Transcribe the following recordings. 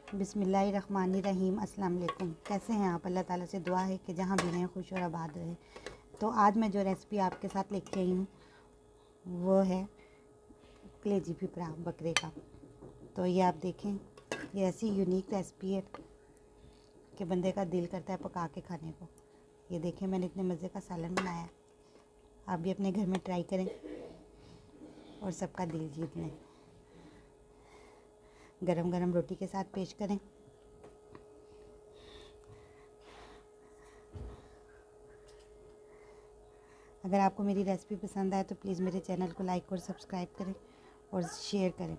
बिस्मिल्लाहिर्रहमानिर्रहीम। अस्सलाम वालेकुम। कैसे हैं आप? अल्लाह ताला से दुआ है कि जहाँ भी रहें खुश और आबाद रहें। तो आज मैं जो रेसिपी आपके साथ लेके आई हूँ वो है कलेजी फिपरा बकरे का। तो ये आप देखें, ये ऐसी यूनिक रेसिपी है कि बंदे का दिल करता है पका के खाने को। ये देखें, मैंने इतने मज़े का सालन बनाया है। आप भी अपने घर में ट्राई करें और सबका दिल जीत लें। गरम गरम रोटी के साथ पेश करें। अगर आपको मेरी रेसिपी पसंद आए तो प्लीज़ मेरे चैनल को लाइक और सब्सक्राइब करें और शेयर करें।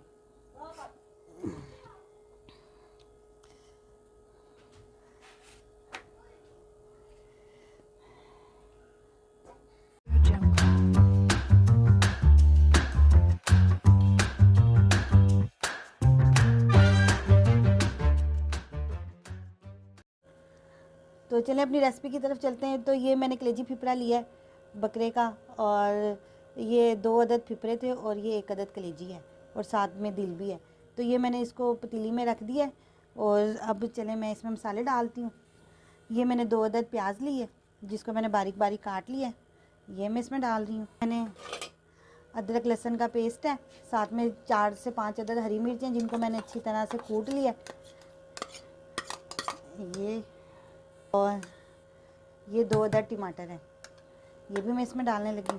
तो चलें अपनी रेसिपी की तरफ चलते हैं। तो ये मैंने कलेजी फिपरा लिया है बकरे का, और ये 2 अदद फिपरे थे और ये 1 अदद कलेजी है और साथ में दिल भी है। तो ये मैंने इसको पतीली में रख दिया है और अब चलें मैं इसमें मसाले डालती हूँ। ये मैंने 2 अदद प्याज ली है जिसको मैंने बारीक बारीक काट लिया है, ये मैं इसमें डाल रही हूँ। मैंने अदरक लहसुन का पेस्ट है, साथ में 4 से 5 अदद हरी मिर्चें जिनको मैंने अच्छी तरह से कूट लिया। ये और ये 2 अदद टमाटर हैं, ये भी मैं इसमें डालने लगी।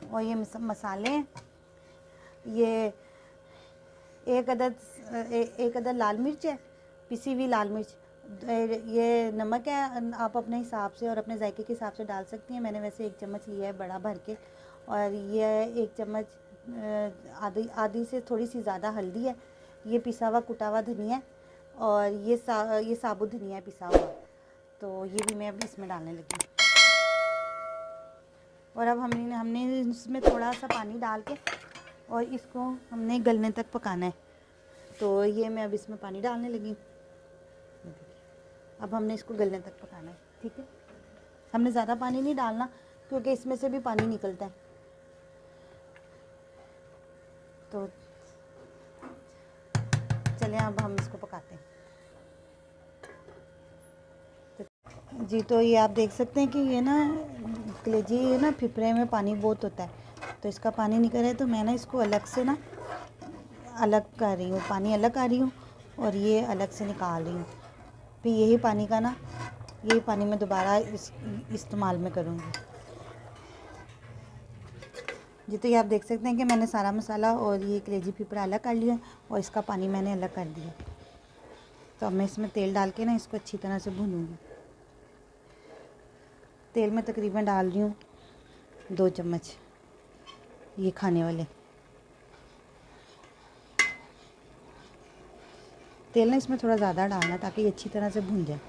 और ये मसाले, ये एक अदद लाल मिर्च है, पिसी हुई लाल मिर्च। ये नमक है, आप अपने हिसाब से और अपने जायके के हिसाब से डाल सकती हैं। मैंने वैसे 1 चम्मच लिया है बड़ा भर के। और ये 1 चम्मच आधी से थोड़ी सी ज़्यादा हल्दी है। ये पिसा हुआ कुटा हुआ धनिया है और ये साबुत धनिया है पिसा हुआ। तो ये भी मैं अब इसमें डालने लगी। और अब हमने इसमें थोड़ा सा पानी डाल के और इसको हमने गलने तक पकाना है। तो ये मैं अब इसमें पानी डालने लगी। अब हमने इसको गलने तक पकाना है, ठीक है। हमने ज़्यादा पानी नहीं डालना क्योंकि इसमें से भी पानी निकलता है। तो चलिए अब हम इसको पकाते हैं। जी, तो ये आप देख सकते हैं कि ये ना कलेजी है ना, फिपरे में पानी बहुत होता है, तो इसका पानी निकल है। तो मैं ना इसको अलग से ना अलग कर रही हूँ, पानी अलग कर रही हूँ और ये अलग से निकाल रही हूँ। फिर यही पानी मैं दोबारा इस्तेमाल में करूँगी। जी, तो ये आप देख सकते हैं कि मैंने सारा मसाला और ये कलेजी फिपरा अलग कर लिया और इसका पानी मैंने अलग कर दिया। तो अब मैं इसमें तेल डाल के ना इसको अच्छी तरह से भूनूँगी। तेल में तकरीबन डाल रही हूँ 2 चम्मच ये खाने वाले। तेल ना इसमें थोड़ा ज़्यादा डालना ताकि ये अच्छी तरह से भून जाए।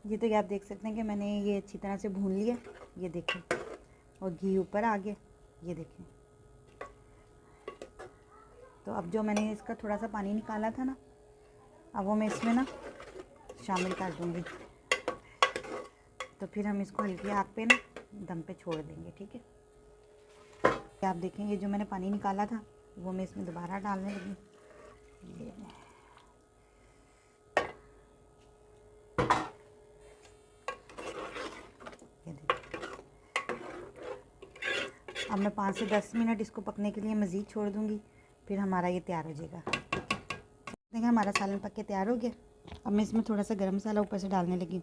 ये तो ये आप देख सकते हैं कि मैंने ये अच्छी तरह से भून लिया, ये देखें, और घी ऊपर आ गया, ये देखें। तो अब जो मैंने इसका थोड़ा सा पानी निकाला था ना, अब वो मैं इसमें ना शामिल कर दूँगी। तो फिर हम इसको हल्की आग पे ना दम पे छोड़ देंगे, ठीक है। आप देखें, ये जो मैंने पानी निकाला था वो मैं इसमें दोबारा डालने लगी। ये अब मैं 5 से 10 मिनट इसको पकने के लिए मज़ीद छोड़ दूँगी, फिर हमारा ये तैयार हो जाएगा। देखिए, हमारा सालन पक के तैयार हो गया। अब मैं इसमें थोड़ा सा गरम मसाला ऊपर से डालने लगी।